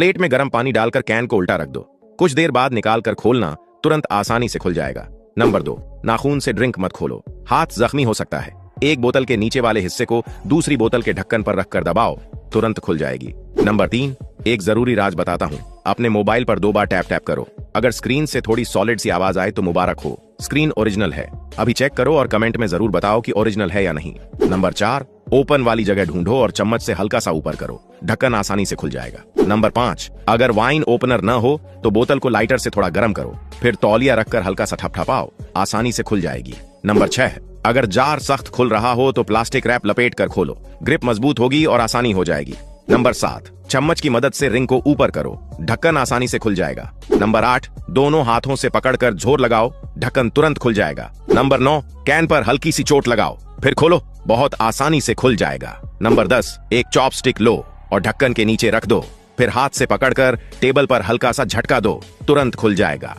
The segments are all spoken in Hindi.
प्लेट में गर्म पानी डालकर कैन को उल्टा रख दो। कुछ देर बाद निकाल कर खोलना, तुरंत आसानी से खुल जाएगा। नंबर 2, नाखून से ड्रिंक मत खोलो, हाथ जख्मी हो सकता है। एक बोतल के नीचे वाले हिस्से को दूसरी बोतल के ढक्कन पर रखकर दबाओ, तुरंत खुल जाएगी। नंबर 3, एक जरूरी राज बताता हूँ, अपने मोबाइल पर 2 बार टैप टैप करो। अगर स्क्रीन से थोड़ी सॉलिड सी आवाज आए तो मुबारक हो, स्क्रीन ओरिजिनल है। अभी चेक करो और कमेंट में जरूर बताओ कि ओरिजिनल है या नहीं। नंबर 4, ओपन वाली जगह ढूंढो और चम्मच से हल्का सा ऊपर करो, ढक्कन आसानी से खुल जाएगा। नंबर 5, अगर वाइन ओपनर न हो तो बोतल को लाइटर से थोड़ा गर्म करो, फिर तौलिया रखकर हल्का सा ठपठपाओ, आसानी से खुल जाएगी। नंबर 6, अगर जार सख्त खुल रहा हो तो प्लास्टिक रैप लपेट कर खोलो, ग्रिप मजबूत होगी और आसानी हो जाएगी। नंबर 7, चम्मच की मदद से रिंग को ऊपर करो, ढक्कन आसानी से खुल जाएगा। नंबर 8, दोनों हाथों से पकड़कर जोर लगाओ, ढक्कन तुरंत खुल जाएगा। नंबर 9, कैन पर हल्की सी चोट लगाओ, फिर खोलो, बहुत आसानी से खुल जाएगा। नंबर 10, एक चॉपस्टिक लो और ढक्कन के नीचे रख दो, फिर हाथ से पकड़कर टेबल पर हल्का सा झटका दो, तुरंत खुल जाएगा।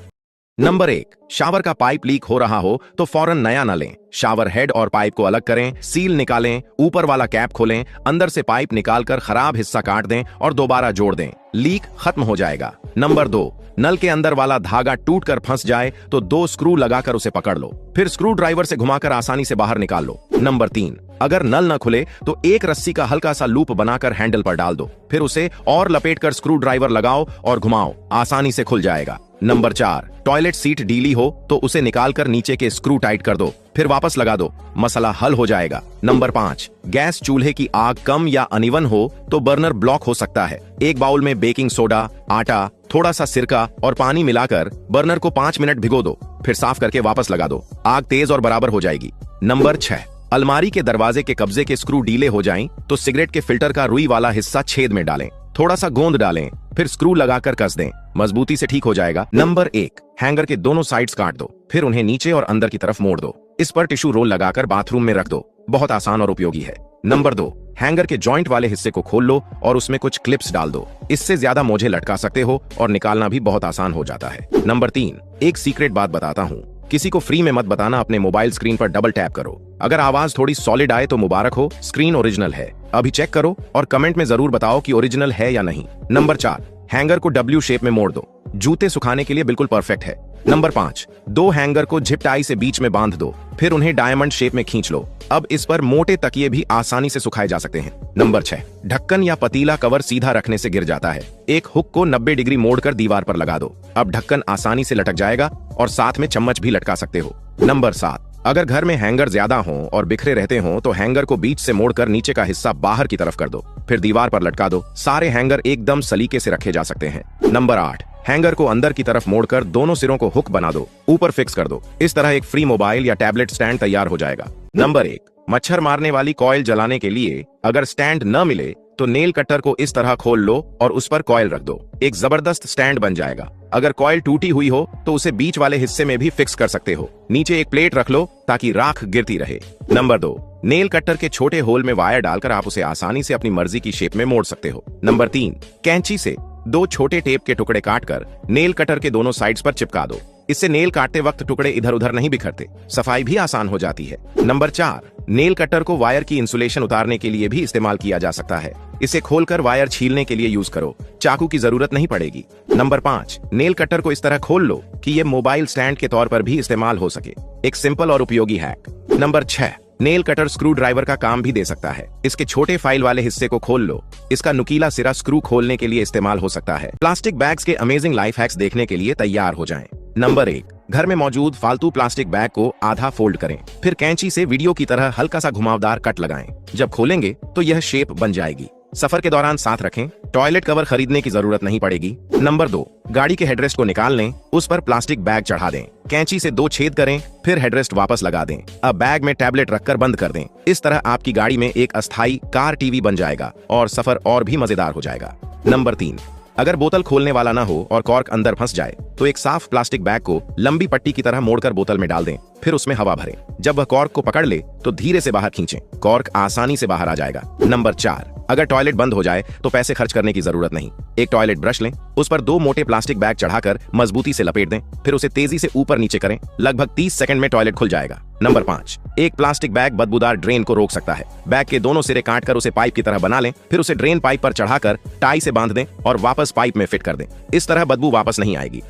नंबर 1, शावर का पाइप लीक हो रहा हो तो फौरन नया न लें। शावर हेड और पाइप को अलग करें, सील निकालें, ऊपर वाला कैप खोलें, अंदर से पाइप निकालकर खराब हिस्सा काट दें और दोबारा जोड़ दें, लीक खत्म हो जाएगा। नंबर 2, नल के अंदर वाला धागा टूट कर फंस जाए तो 2 स्क्रू लगाकर उसे पकड़ लो, फिर स्क्रू ड्राइवर से घुमाकर आसानी से बाहर निकाल लो। नंबर 3, अगर नल न खुले तो एक रस्सी का हल्का सा लूप बनाकर हैंडल पर डाल दो, फिर उसे और लपेटकर स्क्रू ड्राइवर लगाओ और घुमाओ, आसानी से खुल जाएगा। नंबर 4, टॉयलेट सीट ढीली हो तो उसे निकालकर नीचे के स्क्रू टाइट कर दो, फिर वापस लगा दो, मसला हल हो जाएगा। नंबर 5, गैस चूल्हे की आग कम या अनइवन हो तो बर्नर ब्लॉक हो सकता है। एक बाउल में बेकिंग सोडा, आटा, थोड़ा सा सिरका और पानी मिलाकर बर्नर को 5 मिनट भिगो दो, फिर साफ करके वापस लगा दो, आग तेज और बराबर हो जाएगी। नंबर 6, अलमारी के दरवाजे के कब्जे के स्क्रू ढीले हो जाएं तो सिगरेट के फिल्टर का रुई वाला हिस्सा छेद में डालें, थोड़ा सा गोंद डालें, फिर स्क्रू लगाकर कस दें, मजबूती से ठीक हो जाएगा। नंबर 1, हैंगर के दोनों साइड्स काट दो, फिर उन्हें नीचे और अंदर की तरफ मोड़ दो, इस पर टिश्यू रोल लगाकर बाथरूम में रख दो, बहुत आसान और उपयोगी है। नंबर 2, हैंगर के जॉइंट वाले हिस्से को खोल लो और उसमें कुछ क्लिप्स डाल दो, इससे ज्यादा मोजे लटका सकते हो और निकालना भी बहुत आसान हो जाता है। नंबर 3, एक सीक्रेट बात बताता हूँ, किसी को फ्री में मत बताना, अपने मोबाइल स्क्रीन पर डबल टैप करो, अगर आवाज थोड़ी सॉलिड आए तो मुबारक हो, स्क्रीन ओरिजिनल है। अभी चेक करो और कमेंट में जरूर बताओ कि ओरिजिनल है या नहीं। नंबर 4, हैंगर को W शेप में मोड़ दो, जूते सुखाने के लिए बिल्कुल परफेक्ट है। नंबर 5, 2 हैंगर को जिप टाई से बीच में बांध दो, फिर उन्हें डायमंड शेप में खींच लो, अब इस पर मोटे तकिए भी आसानी से सुखाए जा सकते हैं। नंबर 6, ढक्कन या पतीला कवर सीधा रखने से गिर जाता है, एक हुक को 90 डिग्री मोड़कर दीवार पर लगा दो, अब ढक्कन आसानी से लटक जाएगा और साथ में चम्मच भी लटका सकते हो। नंबर 7, अगर घर में हैंगर ज्यादा हों और बिखरे रहते हों तो हैंगर को बीच से मोड़कर नीचे का हिस्सा बाहर की तरफ कर दो, फिर दीवार पर लटका दो, सारे हैंगर एकदम सलीके से रखे जा सकते हैं। नंबर 8, हैंगर को अंदर की तरफ मोड़कर दोनों सिरों को हुक बना दो, ऊपर फिक्स कर दो, इस तरह एक फ्री मोबाइल या टैबलेट स्टैंड तैयार हो जाएगा। नंबर 1, मच्छर मारने वाली कॉइल जलाने के लिए अगर स्टैंड न मिले तो नेल कटर को इस तरह खोल लो और उस पर कॉइल रख दो, एक जबरदस्त स्टैंड बन जाएगा। अगर कॉइल टूटी हुई हो तो उसे बीच वाले हिस्से में भी फिक्स कर सकते हो, नीचे एक प्लेट रख लो ताकि राख गिरती रहे। नंबर 2, नेल कटर के छोटे होल में वायर डालकर आप उसे आसानी से अपनी मर्जी की शेप में मोड़ सकते हो। नंबर 3, कैंची से 2 छोटे टेप के टुकड़े काटकर नेल कटर के दोनों साइड्स पर चिपका दो, इससे नेल काटते वक्त टुकड़े इधर उधर नहीं बिखरते, सफाई भी आसान हो जाती है। नंबर 4, नेल कटर को वायर की इंसुलेशन उतारने के लिए भी इस्तेमाल किया जा सकता है, इसे खोलकर वायर छीलने के लिए यूज करो, चाकू की जरूरत नहीं पड़ेगी। नंबर 5, नेल कटर को इस तरह खोल लो कि ये मोबाइल स्टैंड के तौर पर भी इस्तेमाल हो सके, एक सिंपल और उपयोगी hack. Number 6, nail cutter screw driver का काम भी दे सकता है, इसके छोटे फाइल वाले हिस्से को खोल लो, इसका नुकीला सिरा स्क्रू खोलने के लिए इस्तेमाल हो सकता है। प्लास्टिक बैग्स के अमेजिंग लाइफ हैक्स देखने के लिए तैयार हो जाएं। नंबर 1, घर में मौजूद फालतू प्लास्टिक बैग को आधा फोल्ड करें, फिर कैंची से वीडियो की तरह हल्का सा घुमावदार कट लगाएं, जब खोलेंगे तो यह शेप बन जाएगी, सफर के दौरान साथ रखें, टॉयलेट कवर खरीदने की जरूरत नहीं पड़ेगी। नंबर 2, गाड़ी के हेडरेस्ट को निकाल लें, उस पर प्लास्टिक बैग चढ़ा दें, कैंची से 2 छेद करें, फिर हेडरेस्ट वापस लगा दें, अब बैग में टैबलेट रखकर बंद कर दें, इस तरह आपकी गाड़ी में एक अस्थायी कार टीवी बन जाएगा और सफर और भी मजेदार हो जाएगा। नंबर 3, अगर बोतल खोलने वाला ना हो और कॉर्क अंदर फंस जाए तो एक साफ प्लास्टिक बैग को लंबी पट्टी की तरह मोड़कर बोतल में डाल दें, फिर उसमें हवा भरें, जब वह कॉर्क को पकड़ ले तो धीरे से बाहर खींचें, कॉर्क आसानी से बाहर आ जाएगा। नंबर 4, अगर टॉयलेट बंद हो जाए तो पैसे खर्च करने की जरूरत नहीं, एक टॉयलेट ब्रश लें, उस पर 2 मोटे प्लास्टिक बैग चढ़ाकर मजबूती से लपेट दें, फिर उसे तेजी से ऊपर नीचे करें, लगभग 30 सेकंड में टॉयलेट खुल जाएगा। नंबर 5, एक प्लास्टिक बैग बदबूदार ड्रेन को रोक सकता है। बैग के दोनों सिरे काटकर उसे पाइप की तरह बना लें, फिर उसे ड्रेन पाइप पर चढ़ाकर टाई से बांध दें और वापस पाइप में फिट कर दें। इस तरह बदबू वापस नहीं आएगी।